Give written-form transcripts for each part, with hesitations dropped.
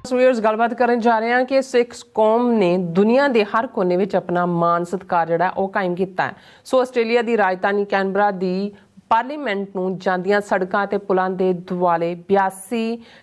Viewers ਗੱਲਬਾਤ ਕਰਨ ਜਾ ਰਹੇ ਹਾਂ ਕਿ ਸਿੱਖ ਕੌਮ ਨੇ ਦੁਨੀਆ ਦੇ ਹਰ ਕੋਨੇ ਵਿੱਚ ਆਪਣਾ ਮਾਣ ਸਤਿਕਾਰ ਜਿਹੜਾ ਉਹ ਕਾਇਮ ਕੀਤਾ ਹੈ। ਸੋ ਆਸਟ੍ਰੇਲੀਆ ਦੀ ਰਾਜਧਾਨੀ ਕੈਨਬਰਾ ਦੀ ਪਾਰਲੀਮੈਂਟ ਨੂੰ ਜਾਂਦੀਆਂ ਸੜਕਾਂ ਤੇ ਪੁਲਾਂ ਦੇ ਦੁਆਲੇ 82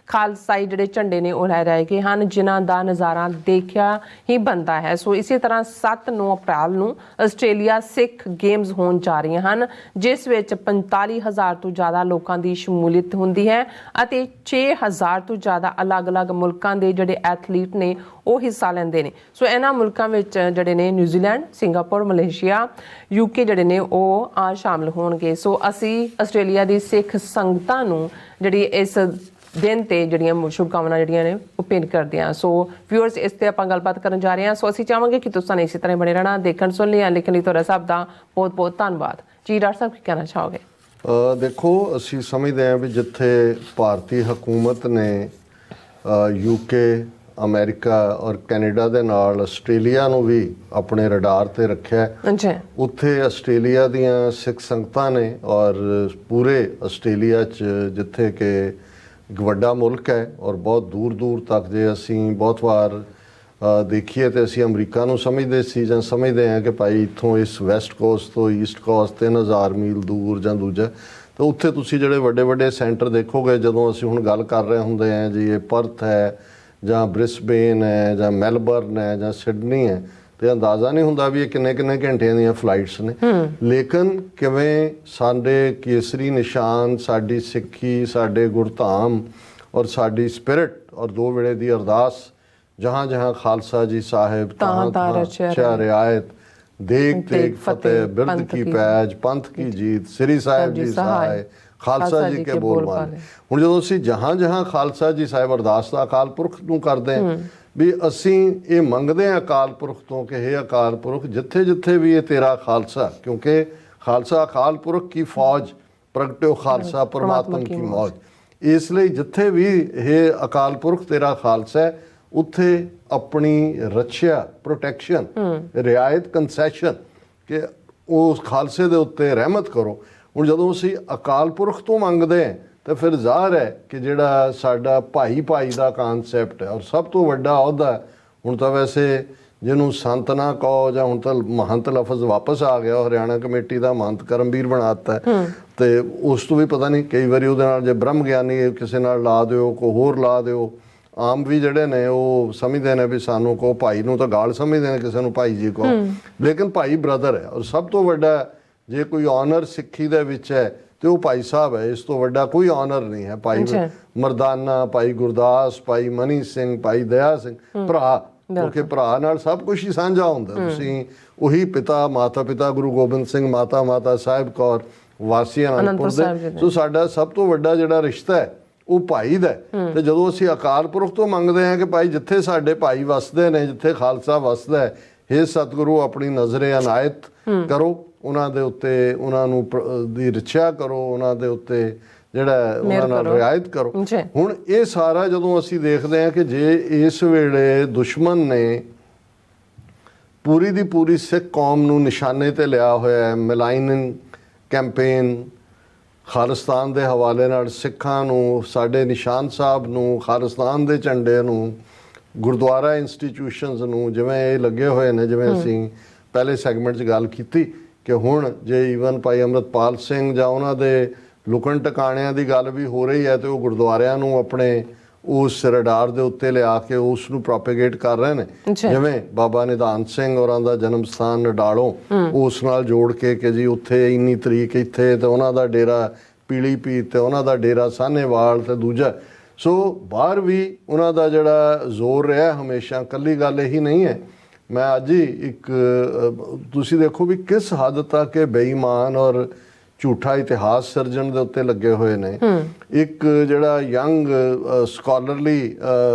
ਖਾਲਸਾਈ ਜਿਹੜੇ ਝੰਡੇ ਨੇ ਉਹ ਲਹਿਰਾਏ ਗਏ ਹਨ, ਜਿਨ੍ਹਾਂ ਦਾ ਨਜ਼ਾਰਾ ਦੇਖਿਆ ਹੀ ਬਣਦਾ ਹੈ। ਸੋ ਇਸੇ ਤਰ੍ਹਾਂ 7-9 ਅਪ੍ਰੈਲ ਨੂੰ ਆਸਟ੍ਰੇਲੀਆ ਸਿੱਖ ਗੇਮਸ ਹੋਣ ਜਾ ਰਹੀਆਂ ਹਨ, ਜਿਸ ਵਿੱਚ 45,000 ਤੋਂ ਜ਼ਿਆਦਾ ਲੋਕਾਂ ਦੀ ਸ਼ਮੂਲੀਅਤ ਹੁੰਦੀ ਹੈ ਅਤੇ 6,000 ਤੋਂ ਜ਼ਿਆਦਾ ਅਲੱਗ-ਅਲੱਗ ਮੁਲਕਾਂ ਦੇ ਜਿਹੜੇ ਐਥਲੀਟ ਨੇ ਉਹ ਹਿੱਸਾ ਲੈਂਦੇ ਨੇ। ਸੋ ਇਹਨਾਂ ਮੁਲਕਾਂ ਵਿੱਚ ਜਿਹੜੇ ਨੇ ਨਿਊਜ਼ੀਲੈਂਡ, ਸਿੰਗਾਪੁਰ, ਮਲੇਸ਼ੀਆ, ਯੂਕੇ ਜਿਹੜੇ ਨੇ ਉਹ ਆ ਸ਼ਾਮਲ ਹੋਣਗੇ। ਸੋ ਅਸੀਂ ਆਸਟ੍ਰੇਲੀਆ ਦੀ ਸਿੱਖ ਸੰਗਤਾਂ ਨੂੰ ਜਿਹੜੀ ਇਸ ਦਿਨ ਤੇ ਜਿਹੜੀਆਂ ਸ਼ੁਭਕਾਮਨਾਵਾਂ ਜਿਹੜੀਆਂ ਨੇ ਉਹ ਭੇਂਟ ਕਰਦੇ ਹਾਂ। ਸੋ ਵਿਊਅਰਸ, ਇਸ ਤੇ ਆਪਾਂ ਗੱਲਬਾਤ ਕਰਨ ਜਾ ਰਹੇ ਹਾਂ। ਸੋ ਅਸੀਂ ਚਾਹਾਂਗੇ ਕਿ ਤੁਸੀਂ ਇਸੇ ਤਰ੍ਹਾਂ ਬਣੇ ਰਹਿਣਾ, ਦੇਖਣ ਸੁਣ ਲਿਆ ਲਿਖਣ ਲਈ ਤੁਹਾਡਾ ਸਭ ਦਾ ਬਹੁਤ ਬਹੁਤ ਧੰਨਵਾਦ ਜੀ। ਡਾਕਟਰ ਸਾਹਿਬ ਕੀ ਕਹਿਣਾ ਚਾਹੋਗੇ? ਦੇਖੋ, ਅਸੀਂ ਸਮਝਦੇ ਹਾਂ ਵੀ ਜਿੱਥੇ ਭਾਰਤੀ ਹਕੂਮਤ ਨੇ ਯੂਕੇ, ਅਮਰੀਕਾ ਔਰ ਕੈਨੇਡਾ ਦੇ ਨਾਲ ਆਸਟ੍ਰੇਲੀਆ ਨੂੰ ਵੀ ਆਪਣੇ ਰਡਾਰ ਤੇ ਰੱਖਿਆ, ਉੱਥੇ ਆਸਟ੍ਰੇਲੀਆ ਦੀਆਂ ਸਿੱਖ ਸੰਗਤਾਂ ਨੇ ਔਰ ਪੂਰੇ ਆਸਟ੍ਰੇਲੀਆ 'ਚ ਜਿੱਥੇ ਕਿ ਇੱਕ ਵੱਡਾ ਮੁਲਕ ਹੈ ਔਰ ਬਹੁਤ ਦੂਰ ਦੂਰ ਤੱਕ ਜੇ ਅਸੀਂ ਬਹੁਤ ਵਾਰ ਦੇਖੀਏ ਤੇ ਅਸੀਂ ਅਮਰੀਕਾ ਨੂੰ ਸਮਝਦੇ ਸੀ ਜਾਂ ਸਮਝਦੇ ਹਾਂ ਕਿ ਭਾਈ ਇੱਥੋਂ ਇਸ ਵੈਸਟ ਕੋਸਟ ਤੋਂ ਈਸਟ ਕੋਸਟ 3000 ਮੀਲ ਦੂਰ ਜਾਂ ਦੂਜਾ, ਤਾਂ ਉੱਥੇ ਤੁਸੀਂ ਜਿਹੜੇ ਵੱਡੇ ਵੱਡੇ ਸੈਂਟਰ ਦੇਖੋਗੇ। ਜਦੋਂ ਅਸੀਂ ਹੁਣ ਗੱਲ ਕਰ ਰਹੇ ਹੁੰਦੇ ਹਾਂ ਜੀ ਇਹ ਪਰਥ ਹੈ ਜਾਂ ਬ੍ਰਿਸਬੇਨ ਹੈ ਜਾਂ ਮੈਲਬਰਨ ਹੈ ਜਾਂ ਸਿਡਨੀ ਹੈ, ਤੇ ਅੰਦਾਜ਼ਾ ਨਹੀਂ ਹੁੰਦਾ ਵੀ ਇਹ ਕਿੰਨੇ ਕਿੰਨੇ ਘੰਟਿਆਂ ਦੀਆਂ ਫਲਾਈਟਸ ਨੇ। ਲੇਕਿਨ ਕਿਵੇਂ ਸਾਡੇ ਕੇਸਰੀ ਨਿਸ਼ਾਨ, ਸਾਡੀ ਸਿੱਖੀ, ਸਾਡੇ ਗੁਰਧਾਮ ਔਰ ਸਾਡੀ ਸਪਿਰਿਟ ਔਰ ਦੋ ਵੇਲੇ ਦੀ ਅਰਦਾਸ, जहाँ जहाँ खालसा जी साहिब तहाँ तहाँ रचा रियायत, देख देख फतेह, बिरद की पैज, पंथ की जीत, श्री साहिब जी सहाय, खालसा जी के बोल माने। ਹੁਣ ਜਦੋਂ ਅਸੀਂ ਜਹਾਂ ਜਹਾਂ ਖਾਲਸਾ ਜੀ ਸਾਹਿਬ ਅਰਦਾਸ ਦਾ ਅਕਾਲ ਪੁਰਖ ਨੂੰ ਕਰਦੇ ਹਾਂ ਵੀ ਅਸੀਂ ਇਹ ਮੰਗਦੇ ਹਾਂ ਅਕਾਲ ਪੁਰਖ ਤੋਂ ਕਿ ਹੇ ਅਕਾਲ ਪੁਰਖ, ਜਿੱਥੇ ਜਿੱਥੇ ਵੀ ਇਹ ਤੇਰਾ ਖਾਲਸਾ, ਕਿਉਂਕਿ ਖਾਲਸਾ ਅਕਾਲ ਪੁਰਖ ਕੀ ਫੌਜ, ਪ੍ਰਗਟਿਓ ਖਾਲਸਾ ਪਰਮਾਤਮਾ ਕੀ ਮੌਜ, ਇਸ ਲਈ ਜਿੱਥੇ ਵੀ ਇਹ ਅਕਾਲ ਪੁਰਖ ਤੇਰਾ ਖਾਲਸਾ ਹੈ ਉੱਥੇ ਆਪਣੀ ਰੱਖਿਆ, ਪ੍ਰੋਟੈਕਸ਼ਨ, ਰਿਆਇਤ, ਕੰਸੈਸ਼ਨ ਕਿ ਉਸ ਖਾਲਸੇ ਦੇ ਉੱਤੇ ਰਹਿਮਤ ਕਰੋ। ਹੁਣ ਜਦੋਂ ਅਸੀਂ ਅਕਾਲ ਪੁਰਖ ਤੋਂ ਮੰਗਦੇ ਹਾਂ ਤਾਂ ਫਿਰ ਜ਼ਾਹਰ ਹੈ ਕਿ ਜਿਹੜਾ ਸਾਡਾ ਭਾਈ ਭਾਈ ਦਾ ਕਾਨਸੈਪਟ ਹੈ ਔਰ ਸਭ ਤੋਂ ਵੱਡਾ ਅਹੁਦਾ, ਹੁਣ ਤਾਂ ਵੈਸੇ ਜਿਹਨੂੰ ਸੰਤ ਨਾ ਕਹੋ ਜਾਂ ਹੁਣ ਤਾਂ ਮਹੰਤ ਲਫ਼ਜ਼ ਵਾਪਸ ਆ ਗਿਆ, ਹਰਿਆਣਾ ਕਮੇਟੀ ਦਾ ਮਹੰਤ ਕਰਮਵੀਰ ਬਣਾ ਦਿੱਤਾ, ਤੇ ਉਸ ਤੋਂ ਵੀ ਪਤਾ ਨਹੀਂ ਕਈ ਵਾਰੀ ਉਹਦੇ ਨਾਲ ਜੇ ਬ੍ਰਹਮ ਗਿਆਨੀ ਕਿਸੇ ਨਾਲ ਲਾ ਦਿਓ, ਕੋਈ ਹੋਰ ਲਾ ਦਿਓ। ਆਮ ਵੀ ਜਿਹੜੇ ਨੇ ਉਹ ਸਮਝਦੇ ਨੇ ਵੀ ਸਾਨੂੰ ਕਹੋ ਭਾਈ ਨੂੰ ਤਾਂ ਗਾਲ ਸਮਝਦੇ ਨੇ, ਕਿਸੇ ਨੂੰ ਭਾਈ ਜੀ ਕਹੋ, ਲੇਕਿਨ ਭਾਈ ਬ੍ਰਦਰ ਹੈ। ਔਰ ਸਭ ਤੋਂ ਵੱਡਾ ਜੇ ਕੋਈ ਆਨਰ ਸਿੱਖੀ ਦੇ ਵਿੱਚ ਹੈ ਤੇ ਉਹ ਭਾਈ ਸਾਹਿਬ ਹੈ, ਇਸ ਤੋਂ ਵੱਡਾ ਕੋਈ ਆਨਰ ਨਹੀਂ ਹੈ। ਭਾਈ ਮਰਦਾਨਾ, ਭਾਈ ਗੁਰਦਾਸ, ਭਾਈ ਮਨੀ ਸਿੰਘ, ਭਾਈ ਦਇਆ ਸਿੰਘ, ਭਰਾ, ਕਿਉਂਕਿ ਭਰਾ ਨਾਲ ਸਭ ਕੁਝ ਹੀ ਸਾਂਝਾ ਹੁੰਦਾ। ਤੁਸੀਂ ਉਹੀ ਪਿਤਾ, ਮਾਤਾ ਪਿਤਾ ਗੁਰੂ ਗੋਬਿੰਦ ਸਿੰਘ, ਮਾਤਾ ਮਾਤਾ ਸਾਹਿਬ ਕੌਰ, ਵਾਸੀ ਅਨੰਦਪੁਰ ਦੇ। ਸੋ ਸਾਡਾ ਸਭ ਤੋਂ ਵੱਡਾ ਜਿਹੜਾ ਰਿਸ਼ਤਾ ਹੈ ਉਹ ਭਾਈ ਦਾ। ਤੇ ਜਦੋਂ ਅਸੀਂ ਅਕਾਲ ਪੁਰਖ ਤੋਂ ਮੰਗਦੇ ਹਾਂ ਕਿ ਭਾਈ ਜਿੱਥੇ ਸਾਡੇ ਭਾਈ ਵਸਦੇ ਨੇ, ਜਿੱਥੇ ਖਾਲਸਾ ਵਸਦਾ ਹੈ, ਹੇ ਸਤਿਗੁਰੂ ਆਪਣੀ ਨਜ਼ਰੇ ਅਨਾਇਤ ਕਰੋ ਉਹਨਾਂ ਦੇ ਉੱਤੇ, ਉਹਨਾਂ ਨੂੰ ਦੀ ਰੱਖਿਆ ਕਰੋ, ਉਹਨਾਂ ਦੇ ਉੱਤੇ ਜਿਹੜਾ ਉਹਨਾਂ ਨਾਲ ਰਿਆਇਤ ਕਰੋ। ਹੁਣ ਇਹ ਸਾਰਾ ਜਦੋਂ ਅਸੀਂ ਦੇਖਦੇ ਹਾਂ ਕਿ ਜੇ ਇਸ ਵੇਲੇ ਦੁਸ਼ਮਣ ਨੇ ਪੂਰੀ ਦੀ ਪੂਰੀ ਸਿੱਖ ਕੌਮ ਨੂੰ ਨਿਸ਼ਾਨੇ ਤੇ ਲਿਆ ਹੋਇਆ ਹੈ, ਮਿਲਾਈਨਿੰਗ ਕੈਂਪੇਨ ਖਾਲਿਸਤਾਨ ਦੇ ਹਵਾਲੇ ਨਾਲ, ਸਿੱਖਾਂ ਨੂੰ, ਸਾਡੇ ਨਿਸ਼ਾਨ ਸਾਹਿਬ ਨੂੰ, ਖਾਲਿਸਤਾਨ ਦੇ ਝੰਡੇ ਨੂੰ, ਗੁਰਦੁਆਰਾ ਇੰਸਟੀਟਿਊਸ਼ਨਸ ਨੂੰ, ਜਿਵੇਂ ਇਹ ਲੱਗੇ ਹੋਏ ਨੇ, ਜਿਵੇਂ ਅਸੀਂ ਪਹਿਲੇ ਸੈਗਮੈਂਟ 'ਚ ਗੱਲ ਕੀਤੀ ਕਿ ਹੁਣ ਜੇ ਈਵਨ ਭਾਈ ਅੰਮ੍ਰਿਤਪਾਲ ਸਿੰਘ ਜਾਂ ਉਹਨਾਂ ਦੇ ਲੁਕਣ ਟਿਕਾਣਿਆਂ ਦੀ ਗੱਲ ਵੀ ਹੋ ਰਹੀ ਹੈ ਤੇ ਉਹ ਗੁਰਦੁਆਰਿਆਂ ਨੂੰ ਆਪਣੇ ਉਸ ਰਡਾਰ ਦੇ ਉੱਤੇ ਲਿਆ ਕੇ ਉਸ ਨੂੰ ਪ੍ਰੋਪੇਗੇਟ ਕਰ ਰਹੇ ਨੇ। ਜਿਵੇਂ ਬਾਬਾ ਨਿਧਾਨ ਸਿੰਘ ਹੋਰਾਂ ਦਾ ਜਨਮ ਸਥਾਨ ਨਡਾਲੋਂ ਉਸ ਨਾਲ ਜੋੜ ਕੇ ਕਿ ਜੀ ਉੱਥੇ ਇੰਨੀ ਤਰੀਕ ਇੱਥੇ ਤੇ ਉਹਨਾਂ ਦਾ ਡੇਰਾ ਪੀਲੀ ਪੀਤ ਤੇ ਉਹਨਾਂ ਦਾ ਡੇਰਾ ਸਾਹਨੇਵਾਲ ਤੇ ਦੂਜਾ। ਸੋ ਬਾਹਰ ਵੀ ਉਹਨਾਂ ਦਾ ਜਿਹੜਾ ਜ਼ੋਰ ਰਿਹਾ ਹਮੇਸ਼ਾ, ਇਕੱਲੀ ਗੱਲ ਇਹੀ ਨਹੀਂ ਹੈ। ਮੈਂ ਅੱਜ ਹੀ ਇੱਕ ਤੁਸੀਂ ਦੇਖੋ ਵੀ ਕਿਸ ਹੱਦ ਤੱਕ ਇਹ ਬੇਈਮਾਨ ਔਰ ਝੂਠਾ ਇਤਿਹਾਸ ਸਿਰਜਣ ਦੇ ਉੱਤੇ ਲੱਗੇ ਹੋਏ ਨੇ। ਇੱਕ ਜਿਹੜਾ ਯੰਗ ਸਕਾਲਰਲੀ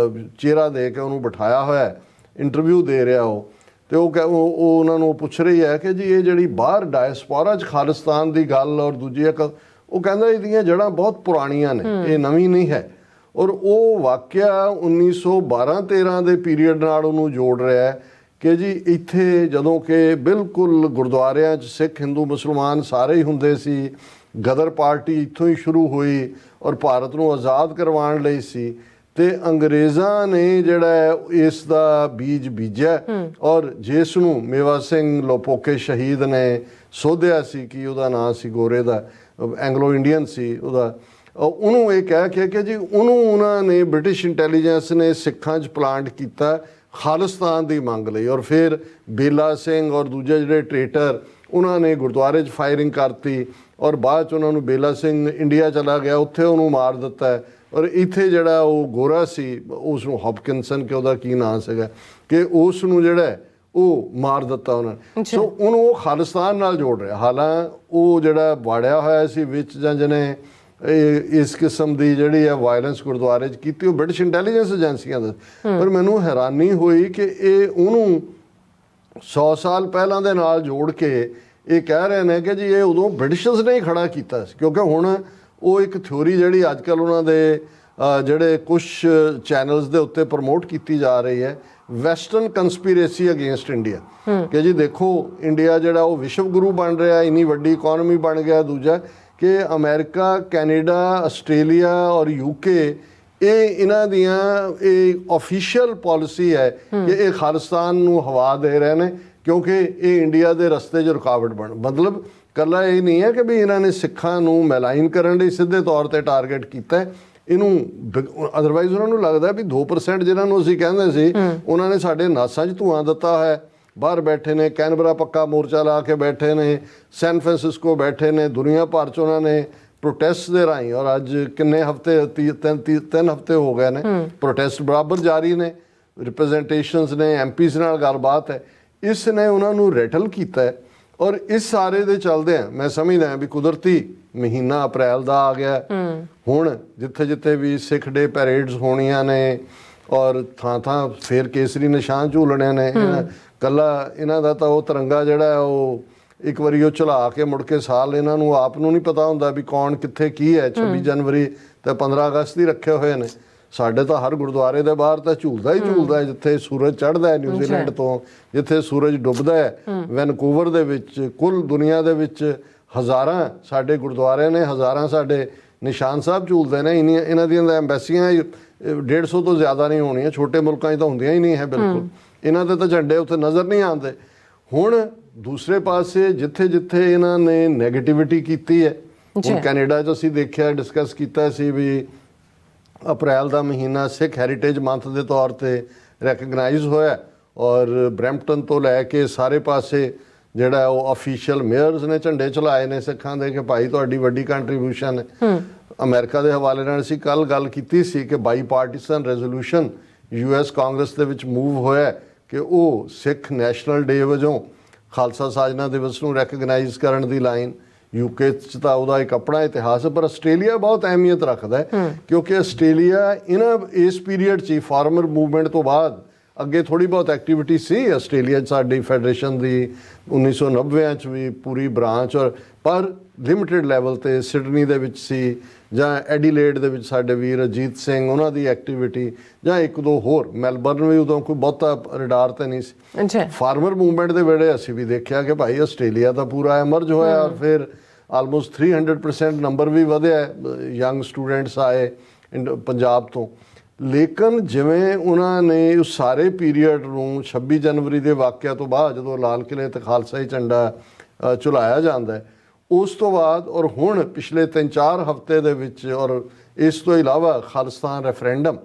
ਚਿਹਰਾ ਦੇ ਕੇ ਉਹਨੂੰ ਬਿਠਾਇਆ ਹੋਇਆ, ਇੰਟਰਵਿਊ ਦੇ ਰਿਹਾ ਉਹ, ਤੇ ਉਹ ਉਹਨਾਂ ਨੂੰ ਪੁੱਛ ਰਹੀ ਹੈ ਕਿ ਜੀ ਇਹ ਜਿਹੜੀ ਬਾਹਰ ਡਾਇਸਪੋਰਾ 'ਚ ਖਾਲਿਸਤਾਨ ਦੀ ਗੱਲ ਔਰ ਦੂਜੀ ਇੱਕ, ਉਹ ਕਹਿੰਦਾ ਇਹਦੀਆਂ ਜੜ੍ਹਾਂ ਬਹੁਤ ਪੁਰਾਣੀਆਂ ਨੇ, ਇਹ ਨਵੀਂ ਨਹੀਂ ਹੈ। ਔਰ ਉਹ ਵਾਕਿਆ 1912-13 ਦੇ ਪੀਰੀਅਡ ਨਾਲ ਉਹਨੂੰ ਜੋੜ ਰਿਹਾ ਹੈ ਕਿ ਜੀ ਇੱਥੇ ਜਦੋਂ ਕਿ ਬਿਲਕੁਲ ਗੁਰਦੁਆਰਿਆਂ 'ਚ ਸਿੱਖ, ਹਿੰਦੂ, ਮੁਸਲਮਾਨ ਸਾਰੇ ਹੀ ਹੁੰਦੇ ਸੀ, ਗਦਰ ਪਾਰਟੀ ਇੱਥੋਂ ਹੀ ਸ਼ੁਰੂ ਹੋਈ ਔਰ ਭਾਰਤ ਨੂੰ ਆਜ਼ਾਦ ਕਰਵਾਉਣ ਲਈ ਸੀ। ਤੇ ਅੰਗਰੇਜ਼ਾਂ ਨੇ ਜਿਹੜਾ ਇਸ ਦਾ ਬੀਜ ਬੀਜਿਆ ਔਰ ਜਿਸ ਨੂੰ ਮੇਵਾ ਸਿੰਘ ਲੋਪੋਕੇ ਸ਼ਹੀਦ ਨੇ ਸੋਧਿਆ ਸੀ ਕਿ ਉਹਦਾ ਨਾਂ ਸੀ ਗੋਰੇ ਦਾ, ਐਂਗਲੋ ਇੰਡੀਅਨ ਸੀ ਉਹਦਾ, ਉਹਨੂੰ ਇਹ ਕਹਿ ਕੇ ਕਿ ਜੀ ਉਹਨੂੰ ਉਹਨਾਂ ਨੇ ਬ੍ਰਿਟਿਸ਼ ਇੰਟੈਲੀਜੈਂਸ ਨੇ ਸਿੱਖਾਂ 'ਚ ਪਲਾਂਟ ਕੀਤਾ ਖਾਲਿਸਤਾਨ ਦੀ ਮੰਗ ਲਈ। ਔਰ ਫਿਰ ਬੇਲਾ ਸਿੰਘ ਔਰ ਦੂਜੇ ਜਿਹੜੇ ਟ੍ਰੇਟਰ ਉਹਨਾਂ ਨੇ ਗੁਰਦੁਆਰੇ 'ਚ ਫਾਇਰਿੰਗ ਕਰਤੀ ਔਰ ਬਾਅਦ 'ਚ ਉਹਨਾਂ ਨੂੰ ਬੇਲਾ ਸਿੰਘ ਇੰਡੀਆ ਚਲਾ ਗਿਆ, ਉੱਥੇ ਉਹਨੂੰ ਮਾਰ ਦਿੱਤਾ। ਔਰ ਇੱਥੇ ਜਿਹੜਾ ਉਹ ਗੋਰਾ ਸੀ ਉਸ ਨੂੰ ਹੌਪਕਿੰਸਨ ਕਿ ਉਹਦਾ ਕੀ ਨਾਂ ਸੀਗਾ ਕਿ ਉਸ ਨੂੰ ਜਿਹੜਾ ਉਹ ਮਾਰ ਦਿੱਤਾ ਉਹਨਾਂ ਨੇ। ਸੋ ਉਹਨੂੰ ਉਹ ਖਾਲਿਸਤਾਨ ਨਾਲ ਜੋੜ ਰਿਹਾ, ਹਾਲਾਂ ਉਹ ਜਿਹੜਾ ਵਾੜਿਆ ਹੋਇਆ ਸੀ ਵਿੱਚ ਜਾਂ ਜਿਹਨੇ ਇਸ ਕਿਸਮ ਦੀ ਜਿਹੜੀ ਹੈ ਵਾਇਲੈਂਸ ਗੁਰਦੁਆਰੇ 'ਚ ਕੀਤੀ ਉਹ ਬ੍ਰਿਟਿਸ਼ ਇੰਟੈਲੀਜੈਂਸ ਏਜੰਸੀਆਂ ਦਾ। ਪਰ ਮੈਨੂੰ ਹੈਰਾਨੀ ਹੋਈ ਕਿ ਇਹ ਉਹਨੂੰ 100 ਸਾਲ ਪਹਿਲਾਂ ਦੇ ਨਾਲ ਜੋੜ ਕੇ ਇਹ ਕਹਿ ਰਹੇ ਨੇ ਕਿ ਜੀ ਇਹ ਉਦੋਂ ਬ੍ਰਿਟਿਸ਼ਰਸ ਨੇ ਹੀ ਖੜਾ ਕੀਤਾ ਸੀ, ਕਿਉਂਕਿ ਹੁਣ ਉਹ ਇੱਕ ਥਿਊਰੀ ਜਿਹੜੀ ਅੱਜ ਕੱਲ੍ਹ ਉਹਨਾਂ ਦੇ ਜਿਹੜੇ ਕੁਝ ਚੈਨਲਸ ਦੇ ਉੱਤੇ ਪ੍ਰਮੋਟ ਕੀਤੀ ਜਾ ਰਹੀ ਹੈ, ਵੈਸਟਰਨ ਕੰਸਪੀਰੇਸੀ ਅਗੇਂਸਟ ਇੰਡੀਆ, ਕਿ ਜੀ ਦੇਖੋ ਇੰਡੀਆ ਜਿਹੜਾ ਉਹ ਵਿਸ਼ਵ ਗੁਰੂ ਬਣ ਰਿਹਾ, ਇੰਨੀ ਵੱਡੀ ਇਕੋਨਮੀ ਬਣ ਗਿਆ। ਦੂਜਾ ਕਿ ਅਮਰੀਕਾ, ਕੈਨੇਡਾ, ਆਸਟ੍ਰੇਲੀਆ ਔਰ ਯੂਕੇ ਇਹ ਇਹਨਾਂ ਦੀਆਂ ਇਹ ਆਫੀਸ਼ੀਅਲ ਪਾਲਿਸੀ ਹੈ ਕਿ ਇਹ ਖਾਲਿਸਤਾਨ ਨੂੰ ਹਵਾ ਦੇ ਰਹੇ ਨੇ ਕਿਉਂਕਿ ਇਹ ਇੰਡੀਆ ਦੇ ਰਸਤੇ 'ਚ ਰੁਕਾਵਟ ਬਣ। ਮਤਲਬ ਕੱਲਾ ਇਹ ਨਹੀਂ ਹੈ ਕਿ ਵੀ ਇਹਨਾਂ ਨੇ ਸਿੱਖਾਂ ਨੂੰ ਮੈਲਾਈਨ ਕਰਨ ਲਈ ਸਿੱਧੇ ਤੌਰ ਤੇ ਟਾਰਗੇਟ ਕੀਤਾ ਇਹਨੂੰ, ਅਦਰਵਾਈਜ਼ ਉਹਨਾਂ ਨੂੰ ਲੱਗਦਾ ਵੀ 2% ਜਿਹਨਾਂ ਨੂੰ ਅਸੀਂ ਕਹਿੰਦੇ ਸੀ ਉਹਨਾਂ ਨੇ ਸਾਡੇ ਨਾਸਾਂ 'ਚ ਧੂਆਂ ਦਿੱਤਾ ਹੈ, ਬਾਹਰ ਬੈਠੇ ਨੇ, ਕੈਨਬਰਾ ਪੱਕਾ ਮੋਰਚਾ ਲਾ ਕੇ ਬੈਠੇ ਨੇ, ਸੈਨ ਫਰਾਂਸਿਸਕੋ ਬੈਠੇ ਨੇ, ਦੁਨੀਆ ਭਰ 'ਚ ਉਹਨਾਂ ਨੇ ਪ੍ਰੋਟੈਸਟ ਦੇ ਰਾਹੀਂ ਔਰ ਅੱਜ ਕਿੰਨੇ ਹਫ਼ਤੇ 3 ਹਫ਼ਤੇ ਹੋ ਗਏ ਨੇ ਪ੍ਰੋਟੈਸਟ ਬਰਾਬਰ ਜਾਰੀ ਨੇ, ਰਿਪਰੈਜ਼ੈਂਟੇਸ਼ਨਸ ਨੇ, ਐਮਪੀਜ਼ ਨਾਲ ਗੱਲਬਾਤ ਹੈ। ਇਸ ਨੇ ਉਹਨਾਂ ਨੂੰ ਰੈਟਲ ਕੀਤਾ ਔਰ ਇਸ ਸਾਰੇ ਦੇ ਚੱਲਦੇ ਆ ਮੈਂ ਸਮਝਦਾ ਹਾਂ ਵੀ ਕੁਦਰਤੀ ਮਹੀਨਾ ਅਪ੍ਰੈਲ ਦਾ ਆ ਗਿਆ। ਹੁਣ ਜਿੱਥੇ ਜਿੱਥੇ ਵੀ ਸਿੱਖ ਡੇ ਪੈਰੇਡਸ ਹੋਣੀਆਂ ਨੇ ਔਰ ਥਾਂ ਥਾਂ ਫੇਰ ਕੇਸਰੀ ਨਿਸ਼ਾਨ ਝੂਲਣੇ ਨੇ। ਕੱਲਾ ਇਹਨਾਂ ਦਾ ਤਾਂ ਉਹ ਤਿਰੰਗਾ ਜਿਹੜਾ ਉਹ ਇੱਕ ਵਾਰੀ ਉਹ ਚਲਾ ਕੇ ਮੁੜ ਕੇ ਸਾਲ ਇਹਨਾਂ ਨੂੰ ਆਪ ਨੂੰ ਨਹੀਂ ਪਤਾ ਹੁੰਦਾ ਵੀ ਕੌਣ ਕਿੱਥੇ ਕੀ ਹੈ। 26 ਜਨਵਰੀ ਤੇ 15 ਅਗਸਤ ਦੀ ਰੱਖੇ ਹੋਏ ਨੇ। ਸਾਡੇ ਤਾਂ ਹਰ ਗੁਰਦੁਆਰੇ ਦੇ ਬਾਹਰ ਤਾਂ ਝੂਲਦਾ ਹੀ ਝੂਲਦਾ ਹੈ, ਜਿੱਥੇ ਸੂਰਜ ਚੜ੍ਹਦਾ ਹੈ ਨਿਊਜ਼ੀਲੈਂਡ ਤੋਂ, ਜਿੱਥੇ ਸੂਰਜ ਡੁੱਬਦਾ ਹੈ ਵੈਨਕੂਵਰ ਦੇ ਵਿੱਚ। ਕੁੱਲ ਦੁਨੀਆ ਦੇ ਵਿੱਚ ਹਜ਼ਾਰਾਂ ਸਾਡੇ ਗੁਰਦੁਆਰੇ ਨੇ, ਹਜ਼ਾਰਾਂ ਸਾਡੇ ਨਿਸ਼ਾਨ ਸਾਹਿਬ ਝੂਲਦੇ ਨੇ। ਇਹਨਾਂ ਦੀਆਂ ਐਮਬੈਸੀਆਂ 150 ਤੋਂ ਜ਼ਿਆਦਾ ਨਹੀਂ ਹੋਣੀਆਂ, ਛੋਟੇ ਮੁਲਕਾਂ 'ਚ ਤਾਂ ਹੁੰਦੀਆਂ ਹੀ ਨਹੀਂ ਹੈ ਬਿਲਕੁਲ। ਇਹਨਾਂ ਦੇ ਤਾਂ ਝੰਡੇ ਉੱਥੇ ਨਜ਼ਰ ਨਹੀਂ ਆਉਂਦੇ। ਹੁਣ ਦੂਸਰੇ ਪਾਸੇ ਜਿੱਥੇ ਜਿੱਥੇ ਇਹਨਾਂ ਨੇ ਨੈਗੇਟਿਵਿਟੀ ਕੀਤੀ ਹੈ, ਹੁਣ ਕੈਨੇਡਾ 'ਚ ਅਸੀਂ ਦੇਖਿਆ, ਡਿਸਕਸ ਕੀਤਾ ਸੀ ਵੀ ਅਪ੍ਰੈਲ ਦਾ ਮਹੀਨਾ ਸਿੱਖ ਹੈਰੀਟੇਜ ਮੰਥ ਦੇ ਤੌਰ ਤੇ ਰੈਕਗਨਾਈਜ਼ ਹੋਇਆ ਔਰ ਬਰੈਂਪਟਨ ਤੋਂ ਲੈ ਕੇ ਸਾਰੇ ਪਾਸੇ ਜਿਹੜਾ ਉਹ ਅਫੀਸ਼ੀਅਲ ਮੇਅਰਸ ਨੇ ਝੰਡੇ ਚਲਾਏ ਨੇ ਸਿੱਖਾਂ ਦੇ ਕਿ ਭਾਈ ਤੁਹਾਡੀ ਵੱਡੀ ਕੰਟਰੀਬਿਊਸ਼ਨ ਹੈ। ਅਮਰੀਕਾ ਦੇ ਹਵਾਲੇ ਨਾਲ ਅਸੀਂ ਕੱਲ ਗੱਲ ਕੀਤੀ ਸੀ ਕਿ ਬਾਈ ਪਾਰਟੀਸਨ ਰੈਜ਼ੋਲੂਸ਼ਨ US ਕਾਂਗਰਸ ਦੇ ਵਿੱਚ ਮੂਵ ਹੋਇਆ ਕਿ ਉਹ ਸਿੱਖ ਨੈਸ਼ਨਲ ਡੇ ਵਜੋਂ ਖਾਲਸਾ ਸਾਜਨਾ ਦਿਵਸ ਨੂੰ ਰੈਕਗਨਾਈਜ਼ ਕਰਨ ਦੀ ਲਾਈਨ। UK 'ਚ ਤਾਂ ਉਹਦਾ ਇੱਕ ਆਪਣਾ ਇਤਿਹਾਸ ਹੈ, ਪਰ ਆਸਟ੍ਰੇਲੀਆ ਬਹੁਤ ਅਹਿਮੀਅਤ ਰੱਖਦਾ ਹੈ ਕਿਉਂਕਿ ਆਸਟ੍ਰੇਲੀਆ ਇਸ ਪੀਰੀਅਡ 'ਚ ਫਾਰਮਰ ਮੂਵਮੈਂਟ ਤੋਂ ਬਾਅਦ ਅੱਗੇ ਥੋੜੀ ਬਹੁਤ ਐਕਟੀਵਿਟੀ ਸੀ ਆਸਟ੍ਰੇਲੀਆ 'ਚ ਸਾਡੀ ਫੈਡਰੇਸ਼ਨ ਦੀ 1990 'ਚ ਵੀ ਪੂਰੀ ਬ੍ਰਾਂਚ, ਔਰ ਪਰ ਲਿਮਿਟਿਡ ਲੈਵਲ ਤੇ ਸਿਡਨੀ ਦੇ ਵਿੱਚ ਸੀ ਜਾਂ ਐਡੀਲੇਡ ਦੇ ਵਿੱਚ ਸਾਡੇ ਵੀਰ ਅਜੀਤ ਸਿੰਘ ਉਹਨਾਂ ਦੀ ਐਕਟੀਵਿਟੀ, ਜਾਂ ਇੱਕ ਦੋ ਹੋਰ। ਮੈਲਬਰਨ ਵੀ ਉਦੋਂ ਕੋਈ ਬਹੁਤਾ ਰਡਾਰ ਤੇ ਨਹੀਂ ਸੀ। ਫਾਰਮਰ ਮੂਵਮੈਂਟ ਦੇ ਵੇਲੇ ਅਸੀਂ ਵੀ ਦੇਖਿਆ ਕਿ ਭਾਈ ਆਸਟ੍ਰੇਲੀਆ ਦਾ ਪੂਰਾ ਐਮਰਜ ਹੋਇਆ ਔਰ ਫਿਰ ਆਲਮੋਸਟ 300% ਨੰਬਰ ਵੀ ਵਧਿਆ, ਯੰਗ ਸਟੂਡੈਂਟਸ ਆਏ ਪੰਜਾਬ ਤੋਂ। ਲੇਕਿਨ ਜਿਵੇਂ ਉਹਨਾਂ ਨੇ ਉਸ ਸਾਰੇ ਪੀਰੀਅਡ ਨੂੰ 26 ਜਨਵਰੀ ਦੇ ਵਾਕਿਆ ਤੋਂ ਬਾਅਦ ਜਦੋਂ ਲਾਲ ਕਿਲ੍ਹੇ ਤੇ ਖਾਲਸਾਈ ਝੰਡਾ ਝੁਲਾਇਆ ਜਾਂਦਾ ਉਸ ਤੋਂ ਬਾਅਦ ਔਰ ਹੁਣ ਪਿਛਲੇ 3-4 ਹਫ਼ਤੇ ਦੇ ਵਿੱਚ ਔਰ ਇਸ ਤੋਂ ਇਲਾਵਾ ਖਾਲਿਸਤਾਨ ਰੈਫਰੈਂਡਮ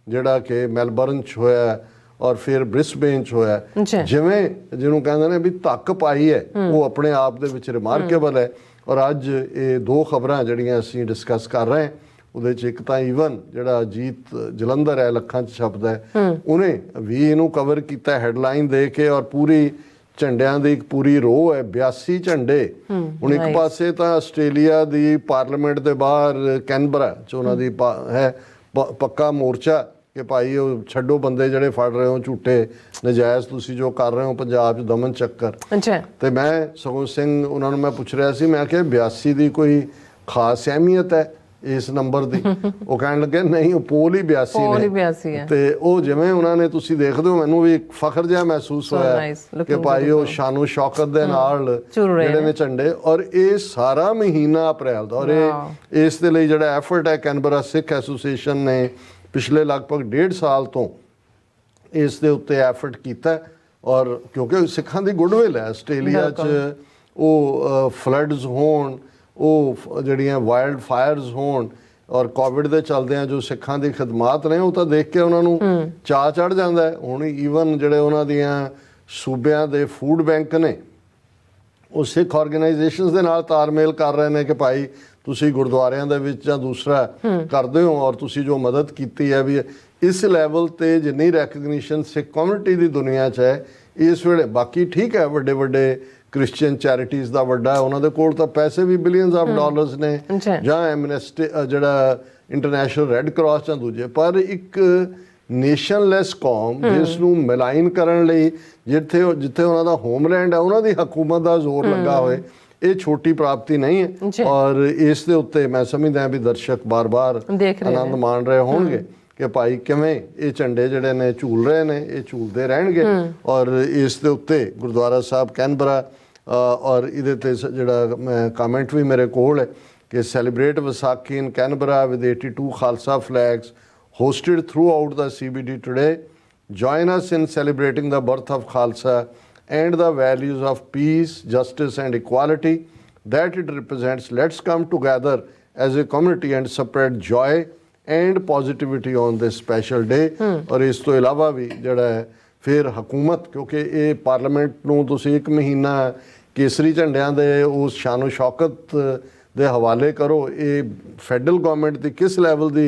ਜਿਹੜਾ ਕਿ ਮੈਲਬਰਨ 'ਚ ਹੋਇਆ ਔਰ ਫਿਰ ਬ੍ਰਿਸਬੇਨ 'ਚ ਹੋਇਆ, ਜਿਵੇਂ ਜਿਹਨੂੰ ਕਹਿੰਦੇ ਨੇ ਵੀ ਧੱਕ ਪਾਈ ਹੈ, ਉਹ ਆਪਣੇ ਆਪ ਦੇ ਵਿੱਚ ਰਿਮਾਰਕੇਬਲ ਹੈ। ਔਰ ਅੱਜ ਇਹ ਦੋ ਖਬਰਾਂ ਜਿਹੜੀਆਂ ਅਸੀਂ ਡਿਸਕਸ ਕਰ ਰਹੇ ਹਾਂ ਉਹਦੇ 'ਚ ਇੱਕ ਤਾਂ ਈਵਨ ਜਿਹੜਾ ਅਜੀਤ ਜਲੰਧਰ ਹੈ ਲੱਖਾਂ 'ਚ ਛਪਦਾ ਹੈ, ਉਹਨੇ ਵੀ ਇਹਨੂੰ ਕਵਰ ਕੀਤਾ ਹੈਡਲਾਈਨ ਦੇ ਕੇ ਔਰ ਪੂਰੀ ਝੰਡਿਆਂ ਦੀ ਇੱਕ ਪੂਰੀ ਰੋਅ ਹੈ, 82 ਝੰਡੇ। ਹੁਣ ਇੱਕ ਪਾਸੇ ਤਾਂ ਆਸਟ੍ਰੇਲੀਆ ਦੀ ਪਾਰਲੀਮੈਂਟ ਦੇ ਬਾਹਰ ਕੈਨਬਰਾ 'ਚ ਉਹਨਾਂ ਦੀ ਹੈ ਪੱਕਾ ਮੋਰਚਾ ਕਿ ਭਾਈ ਉਹ ਛੱਡੋ ਬੰਦੇ ਜਿਹੜੇ ਫੜ ਰਹੇ ਹੋ ਝੂਠੇ ਨਜਾਇਜ਼, ਤੁਸੀਂ ਜੋ ਕਰ ਰਹੇ ਹੋ ਪੰਜਾਬ 'ਚ ਦਮਨ ਚੱਕਰ। ਤੇ ਮੈਂ ਸਗੋਂ ਸਿੰਘ ਉਹਨਾਂ ਨੂੰ ਮੈਂ ਪੁੱਛ ਰਿਹਾ ਸੀ, ਮੈਂ ਕਿਹਾ 82 ਦੀ ਕੋਈ ਖਾਸ ਅਹਿਮੀਅਤ ਹੈ ਇਸ ਨੰਬਰ ਦੀ? ਉਹ ਕਹਿਣ ਲੱਗੇ ਨਹੀਂ, ਉਹ ਪੋਲ ਹੀ 82 ਨੇ। ਤੇ ਉਹ ਜਿਵੇਂ ਉਹਨਾਂ ਨੇ ਤੁਸੀਂ ਦੇਖਦੇ ਹੋ ਮੈਨੂੰ ਵੀ ਫਖਰ ਜਿਹਾ ਮਹਿਸੂਸ ਹੋਇਆ ਕਿ ਭਾਈ ਉਹ ਸ਼ਾਨੋ ਸ਼ੌਕਤ ਦੇ ਨਾਲ ਜਿਹੜੇ ਨੇ ਝੰਡੇ। ਔਰ ਇਹ ਸਾਰਾ ਮਹੀਨਾ ਅਪ੍ਰੈਲ ਦਾ, ਔਰ ਇਸ ਦੇ ਲਈ ਜਿਹੜਾ ਐਫਰਟ ਹੈ ਕੈਨਬਰਾ ਸਿੱਖ ਐਸੋਸੀਏਸ਼ਨ ਨੇ ਪਿਛਲੇ ਲਗਭਗ 1.5 ਸਾਲ ਤੋਂ ਇਸ ਦੇ ਉੱਤੇ ਐਫਰਟ ਕੀਤਾ ਔਰ ਕਿਉਂਕਿ ਸਿੱਖਾਂ ਦੀ ਗੁੱਡਵਿਲ ਹੈ ਆਸਟ੍ਰੇਲੀਆ 'ਚ ਉਹ ਫਲੱਡਸ ਹੋਣ, ਉਹ ਜਿਹੜੀਆਂ ਵਾਈਲਡ ਫਾਇਰਸ ਹੋਣ ਔਰ ਕੋਵਿਡ ਦੇ ਚਲਦਿਆਂ ਜੋ ਸਿੱਖਾਂ ਦੀ ਖਿਦਮਾਤ ਨੇ ਉਹ ਤਾਂ ਦੇਖ ਕੇ ਉਹਨਾਂ ਨੂੰ ਚਾਅ ਚੜ ਜਾਂਦਾ ਹੈ। ਹੁਣ ਈਵਨ ਜਿਹੜੇ ਉਹਨਾਂ ਦੀਆਂ ਸੂਬਿਆਂ ਦੇ ਫੂਡ ਬੈਂਕ ਨੇ ਉਹ ਸਿੱਖ ਆਰਗੇਨਾਈਜੇਸ਼ਨਸ ਦੇ ਨਾਲ ਤਾਲਮੇਲ ਕਰ ਰਹੇ ਨੇ ਕਿ ਭਾਈ ਤੁਸੀਂ ਗੁਰਦੁਆਰਿਆਂ ਦੇ ਵਿੱਚ ਜਾਂ ਦੂਸਰਾ ਕਰਦੇ ਹੋ ਔਰ ਤੁਸੀਂ ਜੋ ਮਦਦ ਕੀਤੀ ਹੈ ਵੀ ਇਸ ਲੈਵਲ ਤੇ ਜਿੰਨੀ ਰੈਕਗਨੀਸ਼ਨ ਸਿੱਖ ਕਮਿਊਨਿਟੀ ਦੀ ਦੁਨੀਆ 'ਚ ਹੈ ਇਸ ਵੇਲੇ। ਬਾਕੀ ਠੀਕ ਹੈ ਵੱਡੇ ਵੱਡੇ ਕ੍ਰਿਸਚੀਅਨ ਚੈਰਿਟੀਜ਼ ਦਾ ਵੱਡਾ ਉਹਨਾਂ ਦੇ ਕੋਲ ਤਾਂ ਪੈਸੇ ਵੀ ਬਿਲੀਅਨਸ ਆਫ ਡਾਲਰਸ ਨੇ ਜਾਂ ਐਮਨੈਸਟੀ ਜਿਹੜਾ ਇੰਟਰਨੈਸ਼ਨਲ ਰੈੱਡ ਕਰਾਸ ਜਾਂ ਦੂਜੇ, ਪਰ ਇੱਕ ਨੇਸ਼ਨਲੈਸ ਕੌਮ ਜਿਸ ਨੂੰ ਮਿਲਾਈਨ ਕਰਨ ਲਈ ਜਿੱਥੇ ਉਹਨਾਂ ਦਾ ਹੋਮਲੈਂਡ ਹੈ ਉਹਨਾਂ ਦੀ ਹਕੂਮਤ ਦਾ ਜ਼ੋਰ ਲੱਗਾ ਹੋਏ, ਇਹ ਛੋਟੀ ਪ੍ਰਾਪਤੀ ਨਹੀਂ ਹੈ। ਔਰ ਇਸ ਦੇ ਉੱਤੇ ਮੈਂ ਸਮਝਦਾ ਵੀ ਦਰਸ਼ਕ ਬਾਰ-ਬਾਰ ਆਨੰਦ ਮਾਣ ਰਹੇ ਹੋਣਗੇ ਕਿ ਭਾਈ ਕਿਵੇਂ ਇਹ ਝੰਡੇ ਜਿਹੜੇ ਨੇ ਝੂਲ ਰਹੇ ਨੇ, ਇਹ ਝੂਲਦੇ ਰਹਿਣਗੇ। ਔਰ ਇਸ ਦੇ ਉੱਤੇ ਗੁਰਦੁਆਰਾ ਸਾਹਿਬ ਕੈਨਬਰਾ ਔਰ ਇਹਦੇ ਤੇ ਜਿਹੜਾ ਮੈਂ ਕਮੈਂਟ ਵੀ ਮੇਰੇ ਕੋਲ ਹੈ ਕਿ celebrate Vaisakhi in Canberra with 82 Khalsa flags hosted throughout the CBD today. Join us in celebrating the birth of Khalsa and the values of peace, justice and equality that it represents. Let's come together as a community and spread joy and positivity on this special day. ਔਰ ਇਸ ਤੋਂ ਇਲਾਵਾ ਵੀ ਜਿਹੜਾ ਹੈ ਫਿਰ ਹਕੂਮਤ, ਕਿਉਂਕਿ ਇਹ ਪਾਰਲੀਮੈਂਟ ਨੂੰ ਤੁਸੀਂ 1 ਮਹੀਨਾ ਕੇਸਰੀ ਝੰਡਿਆਂ ਦੇ ਉਸ ਸ਼ਾਨੋ ਸ਼ੌਕਤ ਦੇ ਹਵਾਲੇ ਕਰੋ, ਇਹ ਫੈਡਰਲ ਗਵਰਨਮੈਂਟ ਦੀ ਕਿਸ ਲੈਵਲ ਦੀ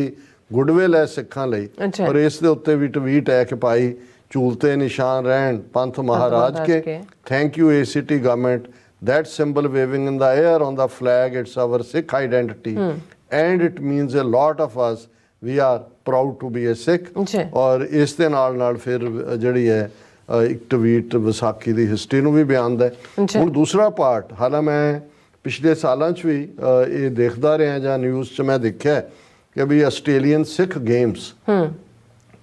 ਗੁੱਡਵਿਲ ਹੈ ਸਿੱਖਾਂ ਲਈ। ਔਰ ਇਸ ਦੇ ਉੱਤੇ ਵੀ ਟਵੀਟ ਹੈ ਕਿ ਭਾਈ ਝੂਲਤੇ ਨਿਸ਼ਾਨ ਰਹਿਣ ਪੰਥ ਮਹਾਰਾਜ ਕੇ, thank you ACT government, that symbol waving in the air on the flag, it's our Sikh identity and it means a lot of us, we are proud to be a Sikh। ਔਰ ਇਸ ਦੇ ਨਾਲ ਫਿਰ ਜਿਹੜੀ ਹੈ ਇੱਕ tweet Vaisakhi ਦੀ history ਨੂੰ ਵੀ ਬਿਆਨਦਾ ਹੈ। ਹੁਣ ਦੂਸਰਾ ਪਾਰਟ, ਹਾਲਾਂ ਮੈਂ ਪਿਛਲੇ ਸਾਲਾਂ 'ਚ ਵੀ ਇਹ ਦੇਖਦਾ ਰਿਹਾ ਜਾਂ ਨਿਊਜ਼ 'ਚ ਮੈਂ ਦੇਖਿਆ ਕਿ ਵੀ ਆਸਟ੍ਰੇਲੀਅਨ ਸਿੱਖ ਗੇਮਸ,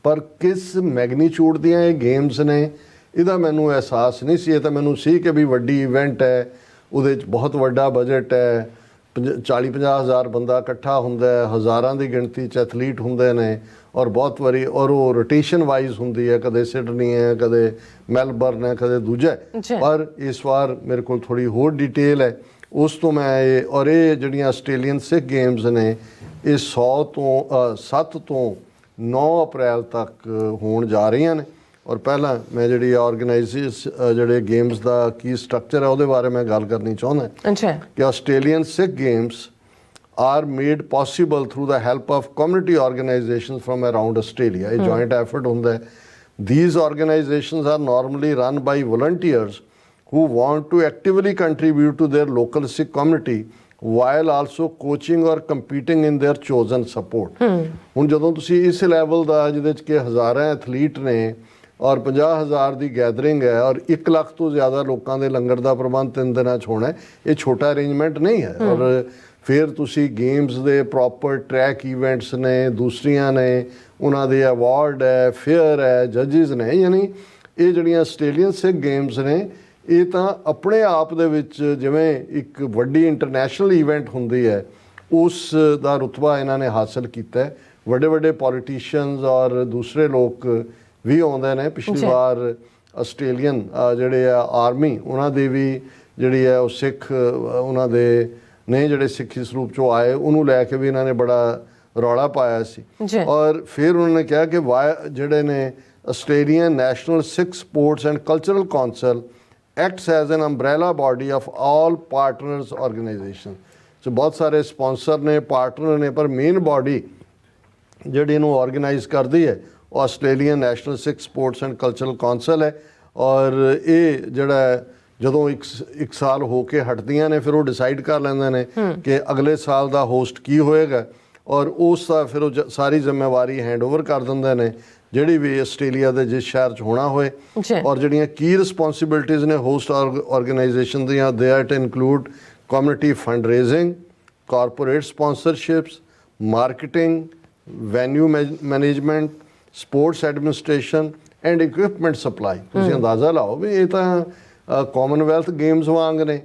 ਪਰ ਕਿਸ ਮੈਗਨੀਚਿਊਡ ਦੀਆਂ ਇਹ ਗੇਮਸ ਨੇ ਇਹਦਾ ਮੈਨੂੰ ਅਹਿਸਾਸ ਨਹੀਂ ਸੀ। ਇਹ ਤਾਂ ਮੈਨੂੰ ਸੀ ਕਿ ਵੀ ਵੱਡੀ ਇਵੈਂਟ ਹੈ, ਉਹਦੇ 'ਚ ਬਹੁਤ ਵੱਡਾ ਬਜਟ ਹੈ, 40-50 ਹਜ਼ਾਰ ਬੰਦਾ ਇਕੱਠਾ ਹੁੰਦਾ ਹੈ, ਹਜ਼ਾਰਾਂ ਦੀ ਗਿਣਤੀ 'ਚ ਐਥਲੀਟ ਹੁੰਦੇ ਨੇ ਔਰ ਬਹੁਤ ਵਾਰੀ ਔਰ ਉਹ ਰੋਟੇਸ਼ਨ ਵਾਈਜ਼ ਹੁੰਦੀ ਹੈ, ਕਦੇ ਸਿਡਨੀ ਹੈ, ਕਦੇ ਮੈਲਬਰਨ ਹੈ, ਕਦੇ ਦੂਜਾ। ਪਰ ਇਸ ਵਾਰ ਮੇਰੇ ਕੋਲ ਥੋੜੀ ਹੋਰ ਡਿਟੇਲ ਹੈ ਉਸ ਤੋਂ ਮੈਂ ਇਹ, ਔਰ ਇਹ ਜਿਹੜੀਆਂ ਆਸਟ੍ਰੇਲੀਅਨ ਸਿੱਖ ਗੇਮਸ ਨੇ ਇਹ 7 ਤੋਂ 9 ਅਪ੍ਰੈਲ ਤੱਕ ਹੋਣ ਜਾ ਰਹੀਆਂ ਨੇ। ਔਰ ਪਹਿਲਾਂ ਮੈਂ ਜਿਹੜੀ ਜਿਹੜੇ ਗੇਮਸ ਦਾ ਕੀ ਸਟਰਕਚਰ ਹੈ ਉਹਦੇ ਬਾਰੇ ਮੈਂ ਗੱਲ ਕਰਨੀ ਚਾਹੁੰਦਾ ਕਿ Australian Sikh games are made possible through the help of community organizations from around Australia. A joint effort ਹੁੰਦਾ ਹੈ। These organizations are normally run by volunteers who want to actively contribute to their local Sikh community while also coaching or competing in their chosen support. ਹੁਣ ਜਦੋਂ ਤੁਸੀਂ ਇਸ level ਦਾ ਜਿਹਦੇ 'ਚ ਕਿ ਹਜ਼ਾਰਾਂ ਐਥਲੀਟ ਨੇ ਔਰ 50,000 ਦੀ ਗੈਦਰਿੰਗ ਹੈ ਔਰ 1 ਲੱਖ ਤੋਂ ਜ਼ਿਆਦਾ ਲੋਕਾਂ ਦੇ ਲੰਗਰ ਦਾ ਪ੍ਰਬੰਧ 3 ਦਿਨਾਂ 'ਚ ਹੋਣਾ ਹੈ, ਇਹ ਛੋਟਾ ਅਰੇਂਜਮੈਂਟ ਨਹੀਂ ਹੈ। ਔਰ ਫਿਰ ਤੁਸੀਂ ਗੇਮਸ ਦੇ ਪ੍ਰੋਪਰ ਟਰੈਕ ਇਵੈਂਟਸ ਨੇ, ਦੂਸਰੀਆਂ ਨੇ, ਉਹਨਾਂ ਦੇ ਅਵਾਰਡ ਹੈ, ਫੇਅਰ ਹੈ, ਜੱਜਿਸ ਨੇ, ਯਾਨੀ ਇਹ ਜਿਹੜੀਆਂ ਆਸਟ੍ਰੇਲੀਅਨ ਸਿੱਖ ਗੇਮਸ ਨੇ ਇਹ ਤਾਂ ਆਪਣੇ ਆਪ ਦੇ ਵਿੱਚ ਜਿਵੇਂ ਇੱਕ ਵੱਡੀ ਇੰਟਰਨੈਸ਼ਨਲ ਇਵੈਂਟ ਹੁੰਦੀ ਹੈ ਉਸ ਦਾ ਰੁਤਬਾ ਇਹਨਾਂ ਨੇ ਹਾਸਲ ਕੀਤਾ ਹੈ। ਵੱਡੇ ਵੱਡੇ ਪੋਲੀਟੀਸ਼ੀਅਨਸ ਔਰ ਦੂਸਰੇ ਲੋਕ ਵੀ ਆਉਂਦੇ ਨੇ। ਪਿਛਲੀ ਵਾਰ ਆਸਟ੍ਰੇਲੀਅਨ ਜਿਹੜੇ ਆ ਆਰਮੀ ਉਹਨਾਂ ਦੀ ਵੀ ਜਿਹੜੀ ਹੈ ਉਹ ਸਿੱਖ ਉਹਨਾਂ ਦੇ ਨੇ ਜਿਹੜੇ ਸਿੱਖੀ ਸਰੂਪ 'ਚੋਂ ਆਏ ਉਹਨੂੰ ਲੈ ਕੇ ਵੀ ਇਹਨਾਂ ਨੇ ਬੜਾ ਰੌਲਾ ਪਾਇਆ ਸੀ। ਔਰ ਫਿਰ ਉਹਨਾਂ ਨੇ ਕਿਹਾ ਕਿ ਜਿਹੜੇ ਨੇ Australian National Sikh Sports and Cultural Council acts as an umbrella body of all partners organisation. So ਬਹੁਤ ਸਾਰੇ ਸਪਾਂਸਰ ਨੇ, ਪਾਰਟਨਰ ਨੇ, ਪਰ ਮੇਨ ਬਾਡੀ ਜਿਹੜੀ ਇਹਨੂੰ ਆਰਗੇਨਾਈਜ਼ ਕਰਦੀ ਹੈ ਉਹ Australian National Sikh Sports and Cultural council ਹੈ। ਔਰ ਇਹ ਜਿਹੜਾ ਜਦੋਂ ਇੱਕ ਸਾਲ ਹੋ ਕੇ ਹਟਦੀਆਂ ਨੇ ਫਿਰ ਉਹ ਡਿਸਾਈਡ ਕਰ ਲੈਂਦੇ ਨੇ ਕਿ ਅਗਲੇ ਸਾਲ ਦਾ ਹੋਸਟ ਕੀ ਹੋਏਗਾ ਔਰ ਉਸ ਦਾ ਫਿਰ ਉਹ ਸਾਰੀ ਜ਼ਿੰਮੇਵਾਰੀ ਹੈਂਡਓਵਰ ਕਰ ਦਿੰਦੇ ਨੇ ਜਿਹੜੀ ਵੀ ਆਸਟ੍ਰੇਲੀਆ ਦੇ ਜਿਸ ਸ਼ਹਿਰ 'ਚ ਹੋਣਾ ਹੋਏ। ਔਰ ਜਿਹੜੀਆਂ ਕੀ ਰਿਸਪੌਂਸਿਬਿਲਿਟੀਜ਼ ਨੇ ਹੋਸਟ ਆਰਗੇਨਾਈਜੇਸ਼ਨ ਦੀਆਂ, they are to include community fund raising, corporate sponsorships, marketing, venue management, sports administration and equipment supply. ਤੁਸੀਂ ਅੰਦਾਜ਼ਾ ਲਾਓ ਵੀ ਇਹ ਤਾਂ ਕਾਮਨਵੈਲਥ ਗੇਮਸ ਵਾਂਗ ਨੇ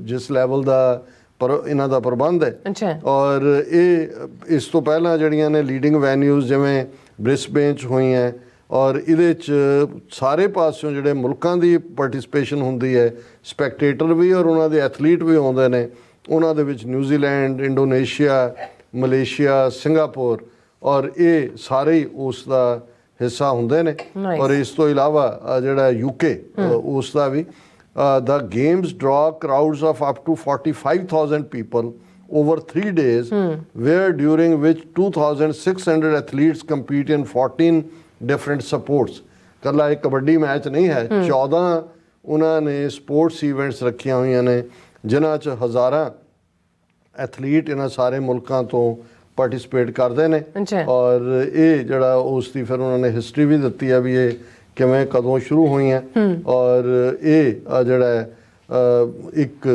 ਜਿਸ ਲੈਵਲ ਦਾ ਇਹਨਾਂ ਦਾ ਪ੍ਰਬੰਧ ਹੈ। ਔਰ ਇਹ ਇਸ ਤੋਂ ਪਹਿਲਾਂ ਜਿਹੜੀਆਂ ਨੇ ਲੀਡਿੰਗ ਵੈਨਿਊਜ਼ ਜਿਵੇਂ ਬ੍ਰਿਸਬੇਨ 'ਚ ਹੋਈਆਂ ਔਰ ਇਹਦੇ 'ਚ ਸਾਰੇ ਪਾਸਿਓਂ ਜਿਹੜੇ ਮੁਲਕਾਂ ਦੀ ਪਾਰਟਿਸਿਪੇਸ਼ਨ ਹੁੰਦੀ ਹੈ, ਸਪੈਕਟੇਟਰ ਵੀ ਔਰ ਉਹਨਾਂ ਦੇ ਐਥਲੀਟ ਵੀ ਆਉਂਦੇ ਨੇ। ਉਹਨਾਂ ਦੇ ਵਿੱਚ ਨਿਊਜ਼ੀਲੈਂਡ, ਇੰਡੋਨੇਸ਼ੀਆ, ਮਲੇਸ਼ੀਆ, ਸਿੰਗਾਪੁਰ ਔਰ ਇਹ ਸਾਰੇ ਹੀ ਉਸ ਦਾ ਹਿੱਸਾ ਹੁੰਦੇ ਨੇ। Nice. ਔਰ ਇਸ ਤੋਂ ਇਲਾਵਾ ਜਿਹੜਾ UK ਉਸ ਦਾ ਵੀ the games draw crowds of up to 45,000 people over 3 days, where during which 2,600 athletes compete in 14 different sports. ਕੱਲਾ ਇੱਕ ਕਬੱਡੀ ਮੈਚ ਨਹੀਂ ਹੈ, 14 ਉਹਨਾਂ ਨੇ ਸਪੋਰਟਸ ਇਵੈਂਟਸ ਰੱਖੀਆਂ ਹੋਈਆਂ ਨੇ ਜਿਨ੍ਹਾਂ 'ਚ ਹਜ਼ਾਰਾਂ ਐਥਲੀਟ ਇਹਨਾਂ ਸਾਰੇ ਮੁਲਕਾਂ ਤੋਂ ਪਾਰਟਿਸਿਪੇਟ ਕਰਦੇ ਨੇ। ਅੱਛਾ। ਔਰ ਇਹ ਜਿਹੜਾ ਉਸ ਦੀ ਫਿਰ ਉਹਨਾਂ ਨੇ ਹਿਸਟਰੀ ਵੀ ਦਿੱਤੀ ਆ ਵੀ ਇਹ ਕਿਵੇਂ ਕਦੋਂ ਸ਼ੁਰੂ ਹੋਈਆਂ। ਔਰ ਇਹ ਜਿਹੜਾ ਹੈ, ਇੱਕ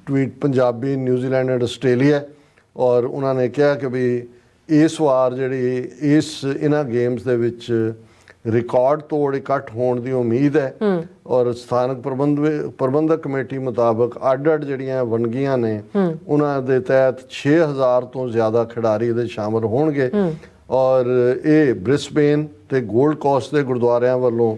tweet Punjabi, New Zealand and Australia, ਔਰ ਉਹਨਾਂ ਨੇ ਕਿਹਾ ਕਿ ਵੀ ਇਸ ਵਾਰ ਜਿਹੜੀ ਇਹਨਾਂ ਗੇਮਸ ਦੇ ਵਿੱਚ ਰਿਕਾਰਡ ਤੋੜ ਇਕੱਠ ਹੋਣ ਦੀ ਉਮੀਦ ਹੈ। ਔਰ ਸਥਾਨਕ ਪ੍ਰਬੰਧਕ ਕਮੇਟੀ ਮੁਤਾਬਕ ਅੱਡ-ਅੱਡ ਜਿਹੜੀਆਂ ਵੰਨਗੀਆਂ ਨੇ ਉਹਨਾਂ ਦੇ ਤਹਿਤ 6000 ਤੋਂ ਜ਼ਿਆਦਾ ਖਿਡਾਰੀ ਇਹਦੇ ਸ਼ਾਮਲ ਹੋਣਗੇ। ਔਰ ਇਹ ਬ੍ਰਿਸਬੇਨ ਤੇ ਗੋਲਡ ਕੋਸਟ ਦੇ ਗੁਰਦੁਆਰਿਆਂ ਵੱਲੋਂ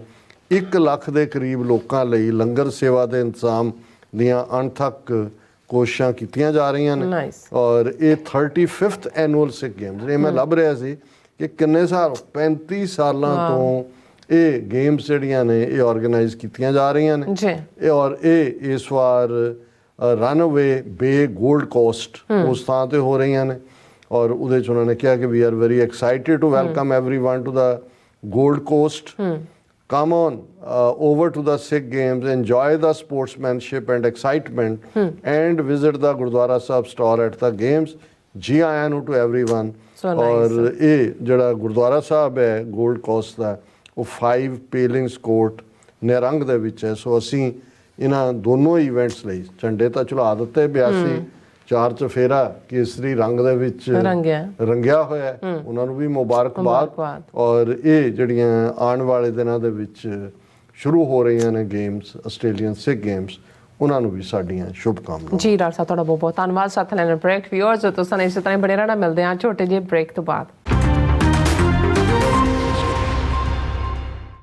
1 ਲੱਖ ਦੇ ਕਰੀਬ ਲੋਕਾਂ ਲਈ ਲੰਗਰ ਸੇਵਾ ਦੇ ਇੰਤਜ਼ਾਮ ਦੀਆਂ ਅਣਥੱਕ ਕੋਸ਼ਿਸ਼ਾਂ ਕੀਤੀਆਂ ਜਾ ਰਹੀਆਂ ਨੇ। Nice. ਔਰ ਇਹ 35th ਐਨੂਅਲ ਸਿੱਖ ਗੇਮਸ, ਇਹ ਮੈਂ ਲੱਭ ਰਿਹਾ ਸੀ ਕਿ ਕਿੰਨੇ ਸਾਲ 35 ਸਾਲਾਂ ਤੋਂ ਇਹ ਗੇਮਸ ਜਿਹੜੀਆਂ ਨੇ ਇਹ ਆਰਗੇਨਾਈਜ਼ ਕੀਤੀਆਂ ਜਾ ਰਹੀਆਂ ਨੇ ਜੀ। ਔਰ ਇਹ ਇਸ ਵਾਰ ਰਨਅਵੇ ਬੇ ਗੋਲਡ ਕੋਸਟ ਉਸ ਥਾਂ ਤੇ ਹੋ ਰਹੀਆਂ ਨੇ। ਔਰ ਉਹਦੇ 'ਚ ਉਹਨਾਂ ਨੇ ਕਿਹਾ ਕਿ we are very excited to welcome everyone to the Gold Coast. Come on over to the Sikh Games, enjoy the sportsmanship and excitement, and visit the Gurdwara Sahib store at the Games. जी आया ਨੂੰ to everyone. So nice. ਔਰ ਇਹ ਜਿਹੜਾ ਗੁਰਦੁਆਰਾ ਸਾਹਿਬ ਹੈ gold cost ਦਾ, ਉਹ 5 ਪੇਲਿੰਗਸ court ਨਿਰੰਗ ਦੇ ਵਿੱਚ ਹੈ। ਸੋ ਅਸੀਂ ਇਹਨਾਂ ਦੋਨੋਂ ਇਵੈਂਟਸ ਲਈ ਝੰਡੇ ਤਾਂ ਚੜਾ ਦਿੱਤੇ, 82 4 ਚਫੇਰਾ ਕੇਸਰੀ ਰੰਗ ਦੇ ਵਿੱਚ ਰੰਗਿਆ ਹੋਇਆ ਹੈ, ਉਹਨਾਂ ਨੂੰ ਵੀ ਮੁਬਾਰਕਬਾਦ। ਔਰ ਇਹ ਜਿਹੜੀਆਂ ਆਉਣ ਵਾਲੇ ਦਿਨਾਂ ਦੇ ਵਿੱਚ ਸ਼ੁਰੂ ਹੋ ਰਹੀਆਂ ਨੇ ਗੇਮਸ, ਆਸਟ੍ਰੇਲੀਅਨ ਸਿੱਖ ਗੇਮਸ, ਉਹਨਾਂ ਨੂੰ ਵੀ ਸਾਡੀਆਂ ਸ਼ੁਭਕਾਮਨਾਵਾਂ। ਜੀ ਡਾਕਟਰ ਸਾਹਿਬ ਤੁਹਾਡਾ ਬਹੁਤ ਬਹੁਤ ਧੰਨਵਾਦ। ਸਾਥ ਲੈਣ ਬ੍ਰੇਕ ਵਿਊਅਰਸ, ਤੁਸੀਂ ਇਸੇ ਤਰ੍ਹਾਂ ਬੜੇ ਰਹਿਣਾ। ਮਿਲਦੇ ਹਾਂ ਛੋਟੇ ਜਿਹੇ ਬ੍ਰੇਕ ਤੋਂ ਬਾਅਦ।